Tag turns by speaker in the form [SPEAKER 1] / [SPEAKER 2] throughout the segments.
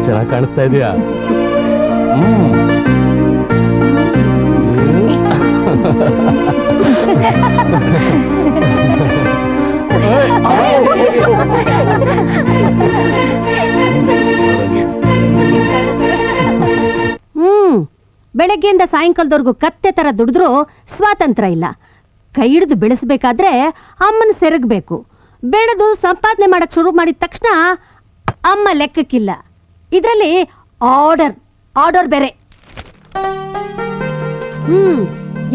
[SPEAKER 1] ಚೆನ್ನಾಗಿ ಕಾಣಿಸ್ತಾ ಇದೆಯಾ?
[SPEAKER 2] ಬೆಳಗ್ಗೆಯಿಂದ ಸಾಯಂಕಾಲದವರೆಗೂ ಕತ್ತೆ ತರ ದುಡಿದ್ರೂ ಸ್ವಾತಂತ್ರ್ಯ ಇಲ್ಲ. ಕೈ ಹಿಡಿದು ಬೆಳೆಸಬೇಕಾದ್ರೆ ಅಮ್ಮನ ಸೆರಗಬೇಕು. ಬೆಳೆದು ಸಂಪಾದನೆ ಮಾಡಕ್ ಶುರು ಮಾಡಿದ ತಕ್ಷಣ ಅಮ್ಮ ಲೆಕ್ಕಕ್ಕಿಲ್ಲ. ಇದರಲ್ಲಿ ಆರ್ಡರ್ ಬೇರೆ.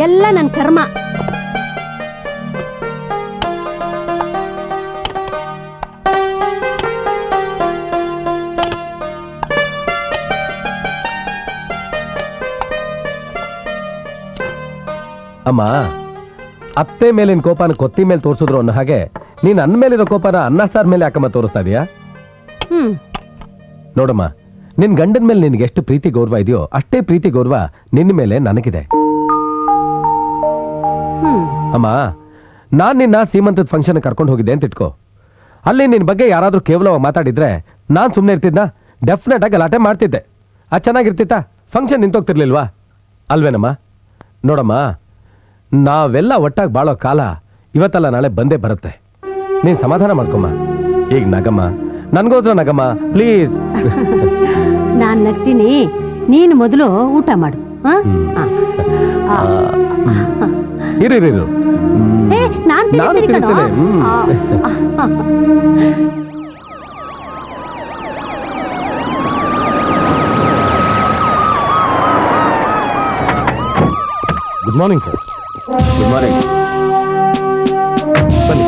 [SPEAKER 2] ಎಲ್ಲ ನನ್ನ ಕರ್ಮ.
[SPEAKER 1] ಅಮ್ಮ, ಅತ್ತೆ ಮೇಲಿನ ಕೋಪನ ಕೊತ್ತಿ ಮೇಲೆ ತೋರಿಸಿದ್ರು ಅನ್ನೋ ಹಾಗೆ ನೀನ್ ಅನ್ನ ಮೇಲಿರೋ ಕೋಪನ ಅನ್ನ ಸಾರ್ ಮೇಲೆ ಯಾಕಮ್ಮ ತೋರಿಸ್ತಾ ಇದೀಯಾ? ನೋಡಮ್ಮ, ನಿನ್ ಗಂಡನ ಮೇಲೆ ನಿನ್ಗೆ ಎಷ್ಟು ಪ್ರೀತಿ ಗೌರವ ಇದೆಯೋ ಅಷ್ಟೇ ಪ್ರೀತಿ ಗೌರವ ನಿನ್ನ ಮೇಲೆ ನನಗಿದೆ. ಅಮ್ಮ, ನಾನ್ ನಿನ್ನ ಸೀಮಂತದ ಫಂಕ್ಷನ್ ಕರ್ಕೊಂಡು ಹೋಗಿದ್ದೆ ಅಂತ ಇಟ್ಕೋ. ಅಲ್ಲಿ ನಿನ್ ಬಗ್ಗೆ ಯಾರಾದ್ರೂ ಕೇವಲವಾಗಿ ಮಾತಾಡಿದ್ರೆ ನಾನ್ ಸುಮ್ನೆ ಇರ್ತಿದ್ನ? ಡೆಫಿನೆಟ್ ಆಗಿ ಗಲಾಟೆ ಮಾಡ್ತಿದ್ದೆ. ಅದು ಚೆನ್ನಾಗಿರ್ತಿತ್ತ? ಫಂಕ್ಷನ್ ನಿಂತೋಗ್ತಿರ್ಲಿಲ್ವಾ? ಅಲ್ವೇನಮ್ಮ? ನೋಡಮ್ಮ, ನಾವೆಲ್ಲ ಒಟ್ಟಾಗಿ ಬಾಳೋ ಕಾಲ ಇವತ್ತಲ್ಲ ನಾಳೆ ಬಂದೇ ಬರುತ್ತೆ. ನೀನ್ ಸಮಾಧಾನ ಮಾಡ್ಕೊಮ್ಮ. ಈಗ ನಗಮ್ಮ, ನನ್ಗೋದ್ರ ನಗಮ್ಮ ಪ್ಲೀಸ್.
[SPEAKER 2] ನಾನ್ ನಗ್ತೀನಿ, ನೀನು ಮೊದಲು ಊಟ ಮಾಡು.
[SPEAKER 1] ಇರು,
[SPEAKER 2] ನಾನು
[SPEAKER 1] ತಿಳಿಸ್ತೇನೆ. Good morning sir.
[SPEAKER 3] Good morning.
[SPEAKER 1] ಬನ್ನಿ.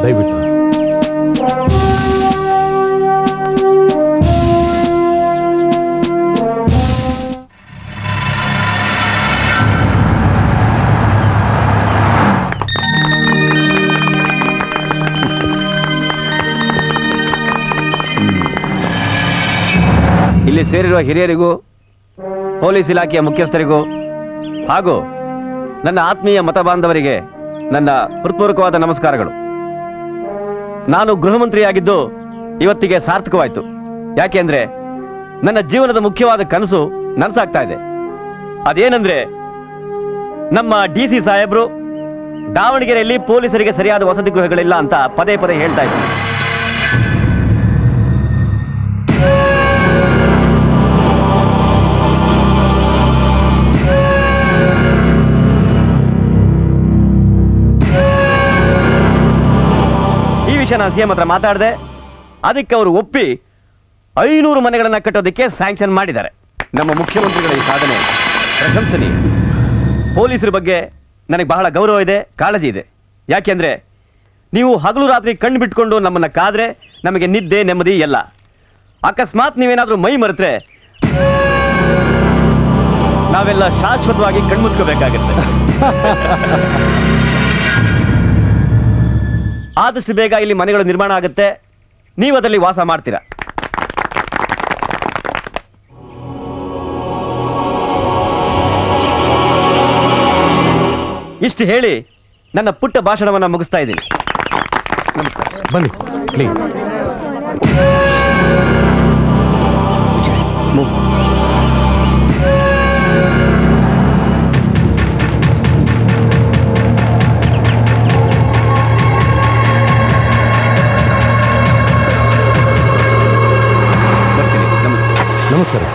[SPEAKER 1] ದಯವಿಟ್ಟು.
[SPEAKER 3] ಇಲ್ಲಿ ಸೇರಿರುವ ಹಿರಿಯರಿಗೂ, ಪೊಲೀಸ್ ಇಲಾಖೆಯ ಮುಖ್ಯಸ್ಥರಿಗೂ ಹಾಗೂ ನನ್ನ ಆತ್ಮೀಯ ಮತ ಬಾಂಧವರಿಗೆ ನನ್ನ ಹೃತ್ಪೂರ್ವಕವಾದ ನಮಸ್ಕಾರಗಳು. ನಾನು ಗೃಹ ಮಂತ್ರಿಯಾಗಿದ್ದು ಇವತ್ತಿಗೆ ಸಾರ್ಥಕವಾಯಿತು. ಯಾಕೆಂದ್ರೆ ನನ್ನ ಜೀವನದ ಮುಖ್ಯವಾದ ಕನಸು ನನಸಾಗ್ತಾ ಇದೆ. ಅದೇನಂದ್ರೆ, ನಮ್ಮ DC ಸಾಹೇಬ್ರು ದಾವಣಗೆರೆಯಲ್ಲಿ ಪೊಲೀಸರಿಗೆ ಸರಿಯಾದ ವಸತಿ ಗೃಹಗಳಿಲ್ಲ ಅಂತ ಪದೇ ಪದೇ ಹೇಳ್ತಾ ಇದ್ದಾರೆ. ನಾನು CM ಹತ್ರ ಮಾತಾಡಿದೆ. ಅದಕ್ಕೆ ಅವರು ಒಪ್ಪಿ 500 ಮನೆಗಳನ್ನ ಕಟ್ಟೋದಕ್ಕೆ ಸ್ಯಾಂಕ್ಷನ್ ಮಾಡಿದ್ದಾರೆ. ನಮ್ಮ ಮುಖ್ಯಮಂತ್ರಿಗಳ ಈ ಸಾಧನೆ ಪ್ರಶಂಸನೀಯ. ಪೊಲೀಸರ ಬಗ್ಗೆ ನನಗೆ ಬಹಳ ಗೌರವ ಇದೆ, ಕಾಳಜಿ ಇದೆ. ಯಾಕೆಂದ್ರೆ ನೀವು ಹಗಲು ರಾತ್ರಿ ಕಣ್ಣು ಬಿಟ್ಕೊಂಡು ನಮ್ಮನ್ನ ಕಾದ್ರೆ ನಮಗೆ ನಿದ್ದೆ ನೆಮ್ಮದಿ ಎಲ್ಲ. ಅಕಸ್ಮಾತ್ ನೀವೇನಾದ್ರೂ ಮೈ ಮರೆತ್ರೆ ನಾವೆಲ್ಲ ಶಾಶ್ವತವಾಗಿ ಕಣ್ಮುಚ್ಕೋಬೇಕಾಗುತ್ತೆ. ಆದಷ್ಟು ಬೇಗ ಇಲ್ಲಿ ಮನೆಗಳು ನಿರ್ಮಾಣ ಆಗುತ್ತೆ, ನೀವು ಅದರಲ್ಲಿ ವಾಸ ಮಾಡ್ತೀರಾ. ಇಷ್ಟು ಹೇಳಿ ನನ್ನ ಪುಟ್ಟ ಭಾಷಣವನ್ನ ಮುಗಿಸ್ತಾ ಇದ್ದೀನಿ.
[SPEAKER 1] ಬನ್ನಿ ಪ್ಲೀಸ್. ನಮಸ್ಕಾರ ಸರ್.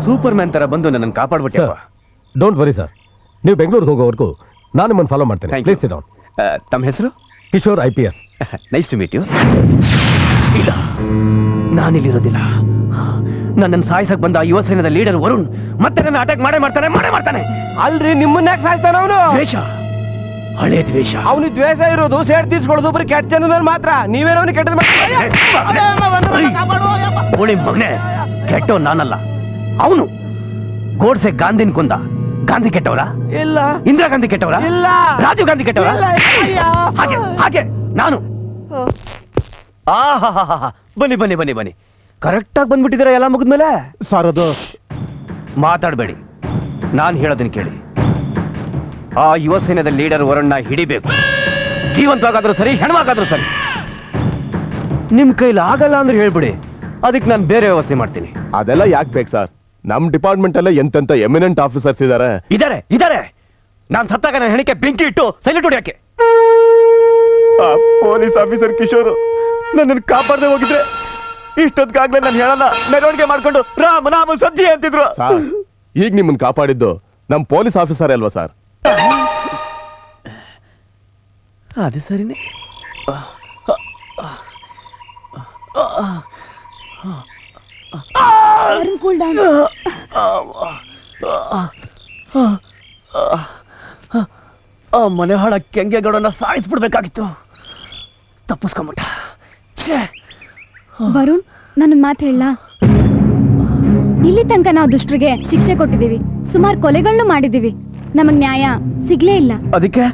[SPEAKER 3] ಸೂಪರ್ ಮ್ಯಾನ್ ತರ ಬಂದು ನನ್ನನ್ನು ಕಾಪಾಡ್ಬಿಟ್ಟೆ.
[SPEAKER 1] ಡೋಂಟ್ ವರಿ ಸರ್, ನೀವು ಬೆಂಗಳೂರಿಗೆ ಹೋಗೋವರೆಗೂ ನಾನು ನಿಮ್ಮನ್ನು ಫಾಲೋ ಮಾಡ್ತೇನೆ.
[SPEAKER 3] Thank you.
[SPEAKER 1] Please sit down.
[SPEAKER 3] ತಮ್ಮ ಹೆಸರು?
[SPEAKER 1] Kishore IPS.
[SPEAKER 3] Nice to meet you. ಇಲ್ಲ, ನಾನಿಲ್ಲಿರೋದಿಲ್ಲ. ನನ್ನನ್ನು ಸಾಯಿಸಕ್ ಬಂದ ಯುವ ಸೇನೆದ ಲೀಡರ್ ವರುಣ್ ಮತ್ತೆ ನನ್ನ ಅಟ್ಯಾಕ್ ಮಾಡೇ ಮಾಡ್ತಾನೆ.
[SPEAKER 1] ಅಲ್ರಿ, ನಿಮ್ಮನ್ನ ಯಾಕೆ ಸಾಯ್ತಾನ ಅವನು?
[SPEAKER 3] ದ್ವೇಷ, ಹಳೆ ದ್ವೇಷ.
[SPEAKER 1] ಅವನು ದ್ವೇಷ ಇರೋದು ಸೇಡ್ ತೀರ್ಸ್ಕೊಳ್ಳೋದು ಬರೀ ಕೆಟ್ಟ ಜನ ಮೇಲೆ ಮಾತ್ರ. ನೀವೇನೋ ಅವನು ಕೆಟ್ಟದ
[SPEAKER 3] ಹೋಳಿ ಮಗನೇ, ಕೆಟ್ಟವ್ ನಾನಲ್ಲ, ಅವನು. ಗೋಡ್ಸೆ ಗಾಂಧಿನ್ ಕೊಂದ. ಗಾಂಧಿ ಕೆಟ್ಟವರ?
[SPEAKER 1] ಇಲ್ಲ.
[SPEAKER 3] ಇಂದಿರಾ ಗಾಂಧಿ ಕೆಟ್ಟವರ?
[SPEAKER 1] ಇಲ್ಲ.
[SPEAKER 3] ರಾಜೀವ್ ಗಾಂಧಿ ಕೆಟ್ಟವರ? ಹಾಗೆ ನಾನು. ಬನ್ನಿ ಕರೆಕ್ಟ್ ಆಗಿ ಬಂದ್ಬಿಟ್ಟಿದ್ದೀರಾ ಎಲ್ಲ ಮುಗಿದ್ಮೇಲೆ.
[SPEAKER 1] ಸರ್, ಅದು
[SPEAKER 3] ಮಾತಾಡಬೇಡಿ, ನಾನು ಹೇಳೋದನ್ನ ಕೇಳಿ. ಆ ಯುವ ಸೇನೆದ ಲೀಡರ್ ವರುಣ್ನ ಹಿಡಿಬೇಕು. ಜೀವಂತವಾಗಾದ್ರೂ ಸರಿ, ಹೆಣ್ವಾಗಾದ್ರೂ ಸರಿ. ನಿಮ್ ಕೈಲಿ ಆಗಲ್ಲ ಅಂದ್ರೆ ಹೇಳ್ಬಿಡಿ, ಅದಕ್ಕೆ ನಾನು ಬೇರೆ ವ್ಯವಸ್ಥೆ ಮಾಡ್ತೀನಿ.
[SPEAKER 4] ಅದೆಲ್ಲ ಯಾಕೆ ಬೇಕು ಸರ್? ನಮ್ ಡಿಪಾರ್ಟ್ಮೆಂಟ್ ಅಲ್ಲೇ ಎಂತೆಂತ ಎಮಿನೆಂಟ್ ಆಫೀಸರ್ಸ್
[SPEAKER 3] ಇದಾರೆ. ನಾನ್ ಸತ್ತಾಗ ನನ್ನ ಹೆಣಿಕೆ ಬೆಂಕಿ ಇಟ್ಟು ಸೈಲೆಂಟ್ ಹೊಡಿಯಕ್ಕೆ.
[SPEAKER 4] ಪೊಲೀಸ್ ಆಫೀಸರ್ ಕಿಶೋರ್ ನನ್ನನ್ನು ಕಾಪಾಡದೆ ಹೋಗಿದ್ರೆ ಇಷ್ಟೊತ್ತಿಗಾಗ್ಲೇ ನಾನು ಹೇಳಲ್ಲ, ಮೆರವಣಿಗೆ ಮಾಡ್ಕೊಂಡು ರಾಮ ಸದ್ಯ ಅಂತಿದ್ರು. ಈಗ ನಿಮ್ಮನ್ನ ಕಾಪಾಡಿದ್ದು ನಮ್ ಪೊಲೀಸ್ ಆಫೀಸರ್ ಅಲ್ವಾ ಸರ್?
[SPEAKER 3] ಅದು ಸರಿನೇ. ಆ ಮನೆ ಹಾಳ ಕೆಂಗೇಗೌಡನ್ನ ಸಾಯಿಸ್ಬಿಡ್ಬೇಕಾಗಿತ್ತು. ತಪ್ಪಿಸ್ಕೊಂಬಿಟ್ಟ.
[SPEAKER 5] ವರುಣ್, ನನ್ನೊಂದ್ ಮಾತು ಹೇಳ. ಇಲ್ಲಿ ತನಕ ನಾವು ದುಷ್ಟರಿಗೆ ಶಿಕ್ಷೆ ಕೊಟ್ಟಿದೀವಿ, ಸುಮಾರು ಕೊಲೆಗಳನ್ನು ಮಾಡಿದೀವಿ, ನಮಗ್ ನ್ಯಾಯ ಸಿಗ್ಲೇ ಇಲ್ಲ.
[SPEAKER 3] ಅದಕ್ಕೆ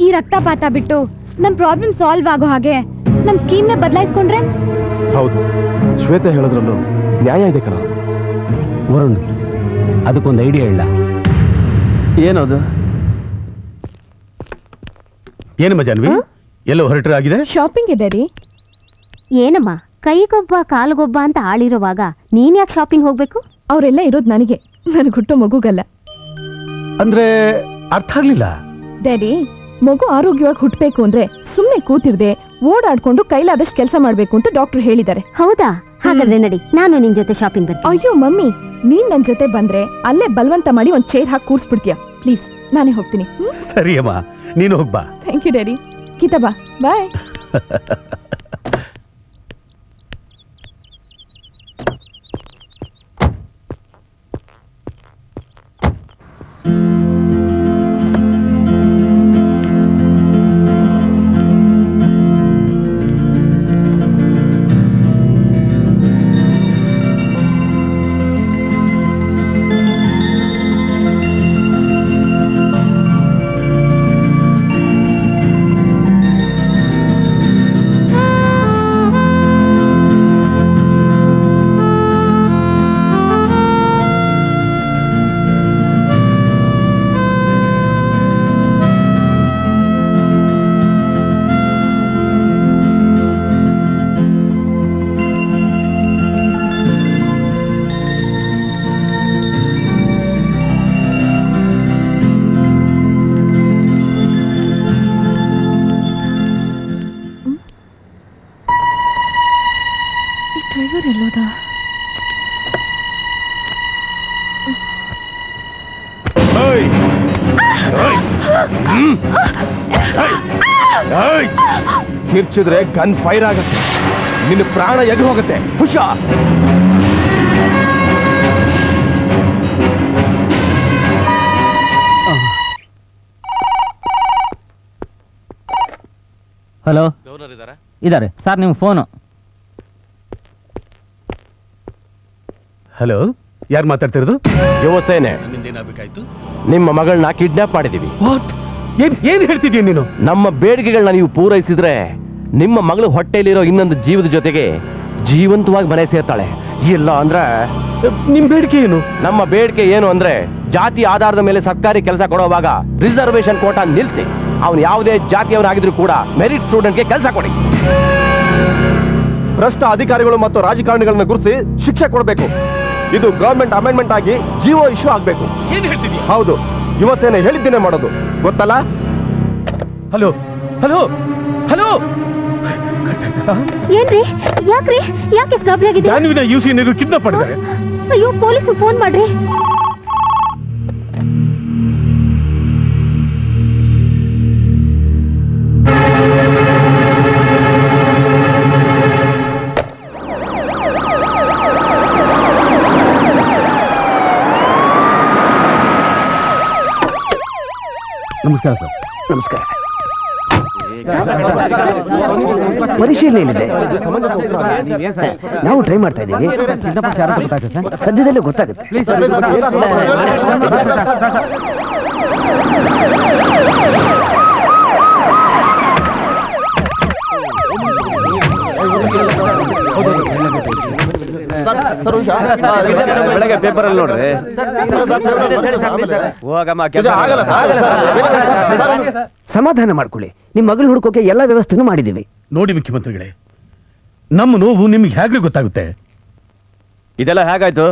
[SPEAKER 5] ಈ ರಕ್ತಪಾತ ಬಿಟ್ಟು ನಮ್ ಪ್ರಾಬ್ಲಮ್ ಸಾಲ್ವ್ ಆಗೋ ಹಾಗೆ ನಮ್ ಸ್ಕೀಮ್ ನ ಬದಲಾಯಿಸ್ಕೊಂಡ್ರೆ?
[SPEAKER 4] ಹೌದು, ಶ್ವೇತ ಹೇಳೋದ್ರಲ್ಲೂ ನ್ಯಾಯ ಇದೆ ಕಣ.
[SPEAKER 1] ವರುಣ್, ಅದಕ್ಕೊಂದು ಐಡಿಯಾ ಇಲ್ಲ.
[SPEAKER 3] ಏನದು?
[SPEAKER 4] ಏನಮ್ಮ ಜಾನ್ವಿ, ಎಲ್ಲೋ ಹೊರಟರಾಗಿದೆ?
[SPEAKER 5] ಶಾಪಿಂಗ್ ಇದೆ ರೀ.
[SPEAKER 2] ಏನಮ್ಮ, ಕೈಗೊಬ್ಬ ಕಾಲ್ಗೊಬ್ಬ ಅಂತ ಆಳಿರುವಾಗ ನೀನ್ ಯಾಕೆ ಶಾಪಿಂಗ್ ಹೋಗ್ಬೇಕು?
[SPEAKER 5] ಅವರೆಲ್ಲ ಇರೋದು ನನಗೆ, ನನ್ ಹುಟ್ಟೋ ಮಗುಗಲ್ಲ.
[SPEAKER 1] ಅಂದ್ರೆ ಅರ್ಥ ಆಗ್ಲಿಲ್ಲ.
[SPEAKER 5] ಡ್ಯಾಡಿ, ಮಗು ಆರೋಗ್ಯವಾಗಿ ಹುಟ್ಟಬೇಕು ಅಂದ್ರೆ ಸುಮ್ನೆ ಕೂತಿರ್ದೆ ಓಡಾಡ್ಕೊಂಡು ಕೈಲಾದಷ್ಟು ಕೆಲಸ ಮಾಡ್ಬೇಕು ಅಂತ ಡಾಕ್ಟರ್ ಹೇಳಿದ್ದಾರೆ.
[SPEAKER 2] ಹೌದಾ? ಹಾಗಾದ್ರೆ ನಡಿ, ನಾನು ನಿನ್ ಜೊತೆ ಶಾಪಿಂಗ್ ಬರ್ತೀನಿ.
[SPEAKER 5] ಅಯ್ಯೋ ಮಮ್ಮಿ, ನೀನ್ ನನ್ ಜೊತೆ ಬಂದ್ರೆ ಅಲ್ಲೇ ಬಲವಂತ ಮಾಡಿ ಒಂದ್ ಚೇರ್ ಹಾಕಿ ಕೂರ್ಸ್ಬಿಡ್ತೀಯ. ಪ್ಲೀಸ್, ನಾನೇ ಹೋಗ್ತೀನಿ.
[SPEAKER 1] ಸರಿ ಅಮ್ಮ, ನೀನು ಹೋಗ್ಬಾ.
[SPEAKER 5] Thank you daddy. ಗೀತಾ ಬಾ, ಬಾಯ್. ಡ್ರೈವರ್ ಎಲ್ಲೋದ?
[SPEAKER 4] ಕಿರ್ಚಿದ್ರೆ ಗನ್ ಫೈರ್ ಆಗತ್ತೆ, ನಿನ್ನ ಪ್ರಾಣ ಎದ್ದು ಹೋಗುತ್ತೆ. ಹುಷಾರ್.
[SPEAKER 6] ಹಲೋ, ಇದ್ದಾರೆ ಸರ್, ನಿಮ್ಮ ಫೋನು. ಹಲೋ, ಯಾರು ಮಾತಾಡ್ತಿರೋದು?
[SPEAKER 1] ಯುವಸೇನೆ, ನಿಮ್ಮ ಮಗಳನ್ನ ಕಿಡ್ನಾಪ್ ಮಾಡಿದೀವಿ.
[SPEAKER 6] ವಾಟ್? ಏನ್ ಹೇಳ್ತಿದ್ಯಾ ನೀನು?
[SPEAKER 1] ನಮ್ಮ ಬೇಡಿಕೆಗಳನ್ನ ನೀವು ಪೂರೈಸಿದ್ರೆ ನಿಮ್ಮ ಮಗಳು ಹೊಟ್ಟೆಯಲ್ಲಿರೋ ಇನ್ನೊಂದು ಜೀವದ ಜೊತೆಗೆ ಜೀವಂತವಾಗಿ ಮನೆ ಸೇರ್ತಾಳೆ. ಇಲ್ಲ ಅಂದ್ರೆ
[SPEAKER 6] ನಿಮ್ ಬೇಡಿಕೆ ಏನು?
[SPEAKER 1] ನಮ್ಮ ಬೇಡಿಕೆ ಏನು ಅಂದ್ರೆ ಜಾತಿ ಆಧಾರದ ಮೇಲೆ ಸರ್ಕಾರಿ ಕೆಲಸ ಕೊಡುವಾಗ ರಿಸರ್ವೇಶನ್ ಕೋಟಾ ನಿಲ್ಲಿಸಿ ಅವನು ಯಾವುದೇ ಜಾತಿಯವನಾಗಿದ್ರು ಕೂಡ ಮೆರಿಟ್ ಸ್ಟೂಡೆಂಟ್ಗೆ ಕೆಲಸ ಕೊಡಿ.
[SPEAKER 4] ಭ್ರಷ್ಟ ಅಧಿಕಾರಿಗಳು ಮತ್ತು ರಾಜಕಾರಣಿಗಳನ್ನ ಗುರುತಿಸಿ ಶಿಕ್ಷೆ ಕೊಡಬೇಕು. ಇದು ಗವರ್ಮೆಂಟ್ ಅಮೆಂಡ್ಮೆಂಟ್ ಆಗಿ ಜಿಒ ಇಶ್ಯೂ ಆಗ್ಬೇಕು.
[SPEAKER 6] ಏನ್ ಹೇಳ್ತಿದ್ಯಾ?
[SPEAKER 4] ಹೌದು, ಯುವಸೇನೆ ಹೇಳಿದ್ದೇನೆ ಮಾಡೋದು, ಗೊತ್ತಲ್ಲ?
[SPEAKER 6] ಹಲೋ ಹಲೋ ಹಲೋ,
[SPEAKER 2] ಏನ್ರಿ? ಯಾಕ್ರಿ? ಯಾಕೆ ಗಾಬರಿ ಆಗಿದೆ?
[SPEAKER 6] ಜಾನ್ವಿನ ಯುಸಿ ಕಿಡ್ನಾಪ್ ಮಾಡಿದ್ದಾರೆ.
[SPEAKER 2] ಅಯ್ಯೋ, ಪೊಲೀಸ್ ಫೋನ್ ಮಾಡ್ರಿ.
[SPEAKER 6] ನಮಸ್ಕಾರ ಸರ್.
[SPEAKER 7] ನಮಸ್ಕಾರ. ಪರಿಶೀಲನೆ ಏನಿದೆ? ನಾವು ಟ್ರೈ ಮಾಡ್ತಾ ಇದ್ದೀವಿ. ಸದ್ಯದಲ್ಲೇ ಗೊತ್ತಾಗುತ್ತೆ.
[SPEAKER 3] ಬೆಳಗ್ಗೆ ಪೇಪರ್ ಅಲ್ಲಿ ನೋಡ್ರಿ. ಹೋಗಮ್ಮ,
[SPEAKER 7] ಸಮಾಧಾನ ಮಾಡ್ಕೊಳ್ಳಿ. ನಿಮ್ ಮಗಳು ಹುಡ್ಕೋಕೆ ಎಲ್ಲ ವ್ಯವಸ್ಥೆನೂ ಮಾಡಿದ್ದೀವಿ.
[SPEAKER 6] ನೋಡಿ ಮುಖ್ಯಮಂತ್ರಿಗಳೇ, ನಮ್ಮ ನೋವು ನಿಮ್ಗೆ ಹೇಗೆ ಗೊತ್ತಾಗುತ್ತೆ?
[SPEAKER 3] ಇದೆಲ್ಲ ಹೇಗಾಯ್ತು?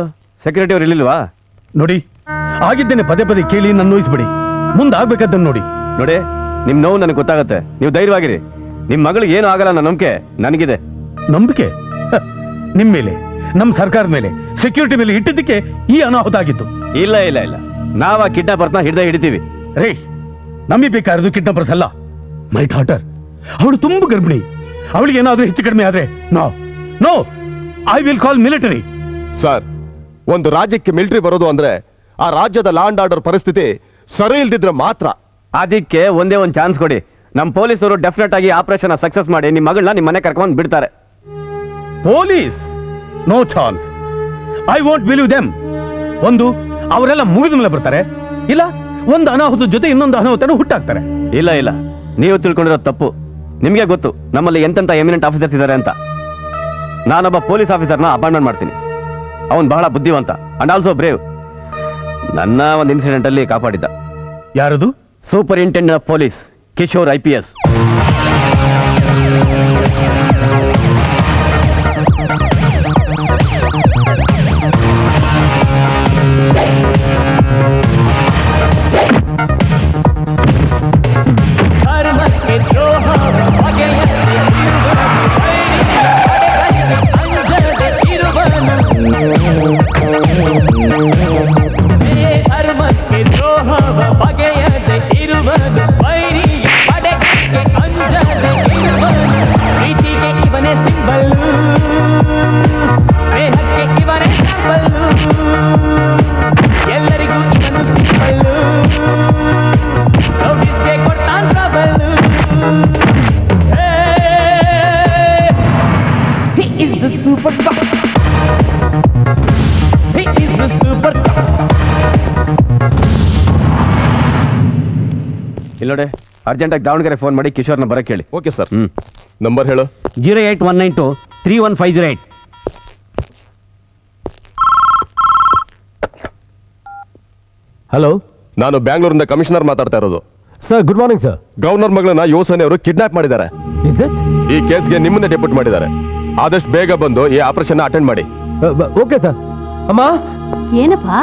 [SPEAKER 3] ಸೆಕ್ಯೂರಿಟಿ ಅವ್ರು ಇರ್ಲಿಲ್ವಾ?
[SPEAKER 6] ನೋಡಿ, ಆಗಿದ್ದೇನೆ ಪದೇ ಪದೇ ಕೇಳಿ ನನ್ನ ನೋಯಿಸ್ಬಿಡಿ. ಮುಂದೆ ಆಗ್ಬೇಕಂತ ನೋಡಿ.
[SPEAKER 3] ನೋಡಿ, ನಿಮ್ ನೋವು ನನಗೆ ಗೊತ್ತಾಗತ್ತೆ. ನೀವು ಧೈರ್ಯವಾಗಿರಿ. ನಿಮ್ ಮಗಳಿಗೆ ಏನು ಆಗಲ್ಲ ಅನ್ನೋ ನಂಬಿಕೆ ನನಗಿದೆ.
[SPEAKER 6] ನಂಬಿಕೆ? ನಿಮ್ ಮೇಲೆ, ನಮ್ಮ ಸರ್ಕಾರದ ಮೇಲೆ, ಸೆಕ್ಯೂರಿಟಿ ಮೇಲೆ ಇಟ್ಟಿದ್ದಕ್ಕೆ ಈ ಅನಾಹುತ ಆಗಿತ್ತು.
[SPEAKER 3] ಇಲ್ಲ ಇಲ್ಲ ಇಲ್ಲ, ನಾವ ಕಿಡ್ನಾಪರ್ಸ್ನ ಹಿಡಿತೀವಿ.
[SPEAKER 6] ರೇ, ನಮಗೆ ಬೇಕಾಗಿರೋದು ಕಿಡ್ನಾಪರ್ಸ್ ಅಲ್ಲ, ಮೈ ಡಾಟರ್. ಅವಳು ತುಂಬಾ ಗರ್ಭಿಣಿ. ಅವಳಿಗೆ ಏನಾದ್ರೂ ಹೆಚ್ಚು ಕಡಿಮೆ ಆದ್ರೆ no no, I will call military.
[SPEAKER 4] Sir, ಒಂದು ರಾಜ್ಯಕ್ಕೆ ಮಿಲಿಟರಿ ಬರೋದು ಅಂದ್ರೆ ಆ ರಾಜ್ಯದ ಲಾ ಅಂಡ್ ಆರ್ಡರ್ ಪರಿಸ್ಥಿತಿ ಸರಿ ಇಲ್ದಿದ್ರೆ ಮಾತ್ರ.
[SPEAKER 3] ಅದಕ್ಕೆ ಒಂದೇ ಒಂದು ಚಾನ್ಸ್ ಕೊಡಿ. ನಮ್ಮ ಪೊಲೀಸರು ಡೆಫಿನೆಟ್ ಆಗಿ ಆಪರೇಷನ್ ಸಕ್ಸಸ್ ಮಾಡಿ ನಿಮ್ಮ ಮಗಳನ್ನ ನಿಮ್ಮ ಮನೆ ಕರ್ಕೊಂಡು ಬಿಡ್ತಾರೆ.
[SPEAKER 6] Police? No chance. I want believe them. ಒಂದು, ಅವರೆಲ್ಲ ಮುಗಿದ ಮೇಲೆ ಬರ್ತಾರೆ, ಇಲ್ಲ ಒಂದು ಅನಾಹುತದ ಜೊತೆ ಇನ್ನೊಂದು ಅನಾಹುತನ ಹುಟ್ಟಾಕ್ತಾರೆ.
[SPEAKER 3] ಇಲ್ಲ ಇಲ್ಲ, ನೀವು ತಿಳ್ಕೊಂಡಿರೋ ತಪ್ಪು. ನಿಮಗೆ ಗೊತ್ತು ನಮ್ಮಲ್ಲಿ ಎಂತೆಂತ ಎಮಿನೆಂಟ್ ಆಫೀಸರ್ಸ್ ಇದ್ದಾರೆ ಅಂತ. ನಾನೊಬ್ಬ ಪೊಲೀಸ್ ಆಫೀಸರ್ನ ಅಪಾಯಿಂಟ್ಮೆಂಟ್ ಮಾಡ್ತೀನಿ. ಅವನು ಬಹಳ ಬುದ್ಧಿವಂತ ಅಂಡ್ ಆಲ್ಸೋ ಬ್ರೇವ್. ನನ್ನ ಒಂದು ಇನ್ಸಿಡೆಂಟ್ ಅಲ್ಲಿ ಕಾಪಾಡಿದ್ದ.
[SPEAKER 6] ಯಾರದು?
[SPEAKER 3] Superintendent of police Kishore IPS. ಇಲ್ಲೋಡೆ, ಅರ್ಜೆಂಟಾಗಿ ದಾವಣಗೆರೆ ಫೋನ್ ಮಾಡಿ ಕಿಶೋರ್ನ ಬರಕ್ಕೆ ಹೇಳಿ.
[SPEAKER 4] Okay sir. ನಂಬರ್ ಹೇಳು.
[SPEAKER 3] 08192311508.
[SPEAKER 1] ಹಲೋ,
[SPEAKER 4] ನಾನು ಬ್ಯಾಂಗ್ಳೂರಿಂದ ಕಮಿಷನರ್ ಮಾತಾಡ್ತಾ ಇರೋದು.
[SPEAKER 1] Sir good morning sir.
[SPEAKER 4] Governor ಮಗಳನ್ನ ಯುವಸೇನೆ ಅವರು ಕಿಡ್ನಾಪ್ ಮಾಡಿದ್ದಾರೆ.
[SPEAKER 1] Is it?
[SPEAKER 4] ಈ ಕೇಸ್ಗೆ ನಿಮ್ಮನ್ನೇ ಡೆಪ್ಯೂಟ್ ಮಾಡಿದ್ದಾರೆ. ಆದಷ್ಟು ಬೇಗ ಬಂದು ಈ ಆಪರೇಷನ್ ಅಟೆಂಡ್ ಮಾಡಿ.
[SPEAKER 1] Okay sir. ಅಮ್ಮ,
[SPEAKER 2] ಏನಪ್ಪಾ?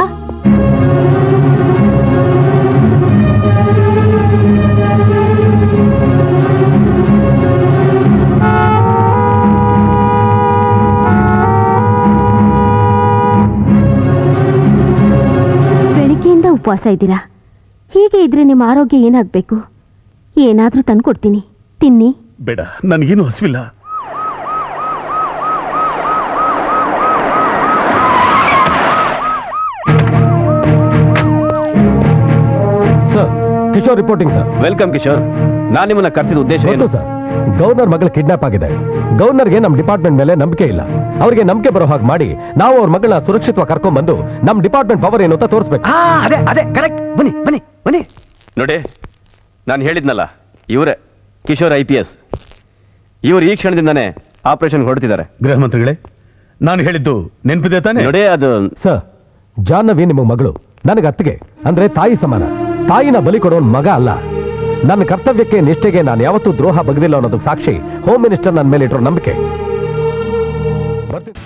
[SPEAKER 2] ಬೆಳಿಗ್ಗೆಯಿಂದ ಉಪವಾಸ ಇದ್ದೀರಾ? ಹೀಗೆ ಇದ್ರೆ ನಿಮ್ಮ ಆರೋಗ್ಯ ಏನಾಗ್ಬೇಕು? ಏನಾದ್ರೂ ತಂದ್ಕೊಡ್ತೀನಿ, ತಿನ್ನಿ.
[SPEAKER 6] ಬೇಡ, ನನಗೇನು ಹಸಿವಿಲ್ಲ.
[SPEAKER 1] Sir Kishore reporting sir.
[SPEAKER 3] Welcome Kishore. ನಾನು ನಿಮ್ಮನ್ನ ಕರೆಸಿದ ಉದ್ದೇಶ ಏನು
[SPEAKER 1] ಸರ್? ಗವರ್ನರ್ ಮಗಳ ಕಿಡ್ನಾಪ್ ಆಗಿದೆ. ಗವರ್ನರ್ಗೆ ನಮ್ಮ ಡಿಪಾರ್ಟ್ಮೆಂಟ್ ಮೇಲೆ ನಂಬಿಕೆ ಇಲ್ಲ. ಅವ್ರಿಗೆ ನಂಬಿಕೆ ಬರೋ ಹಾಗೆ ಮಾಡಿ ನಾವು ಅವ್ರ ಮಗಳನ್ನ ಸುರಕ್ಷಿತವಾಗಿ ಕರ್ಕೊಂಡ್ ಬಂದು ನಮ್ ಡಿಪಾರ್ಟ್ಮೆಂಟ್ ಪವರ್ ಏನು ಅಂತ ತೋರಿಸ್ಬೇಕು.
[SPEAKER 7] ಅದೇ ಅದೇ ಕರೆಕ್ಟ್. ಬನ್ನಿ ಬನ್ನಿ ಬನ್ನಿ.
[SPEAKER 3] ನೋಡಿ, ನಾನು ಹೇಳಿದ್ನಲ್ಲ, ಇವರೇ ಕಿಶೋರ್ IPS. ಇವರು ಈ ಕ್ಷಣದಿಂದಾನೇ ಆಪರೇಷನ್ ಹೊರಡ್ತಿದ್ದಾರೆ.
[SPEAKER 6] ಗೃಹ ಮಂತ್ರಿಗಳೇ, ನಾನು ಹೇಳಿದ್ದು ನೆನಪಿದೆ ತಾನೆ?
[SPEAKER 3] ನೋಡಿ, ಅದು
[SPEAKER 1] ಸರ್, ಜಾಹ್ನವಿ ನಿಮ್ಮ ಮಗಳು, ನನಗೆ ಅತ್ತಿಗೆ ಅಂದ್ರೆ ತಾಯಿ ಸಮಾನ. ತಾಯಿನ ಬಲಿ ಕೊಡೋನ್ ಮಗ ಅಲ್ಲ. ನನ್ನ ಕರ್ತವ್ಯಕ್ಕೆ ನಿಷ್ಠೆಗೆ ನಾನು ಯಾವತ್ತೂ ದ್ರೋಹ ಬಗೆದಿಲ್ಲ ಅನ್ನೋದಕ್ಕೆ ಸಾಕ್ಷಿ ಹೋಮ್ ಮಿನಿಸ್ಟರ್ ನನ್ನ ಮೇಲೆ ಇಟ್ಟಿರೋ ನಂಬಿಕೆ. ಬರ್ತೀನಿ.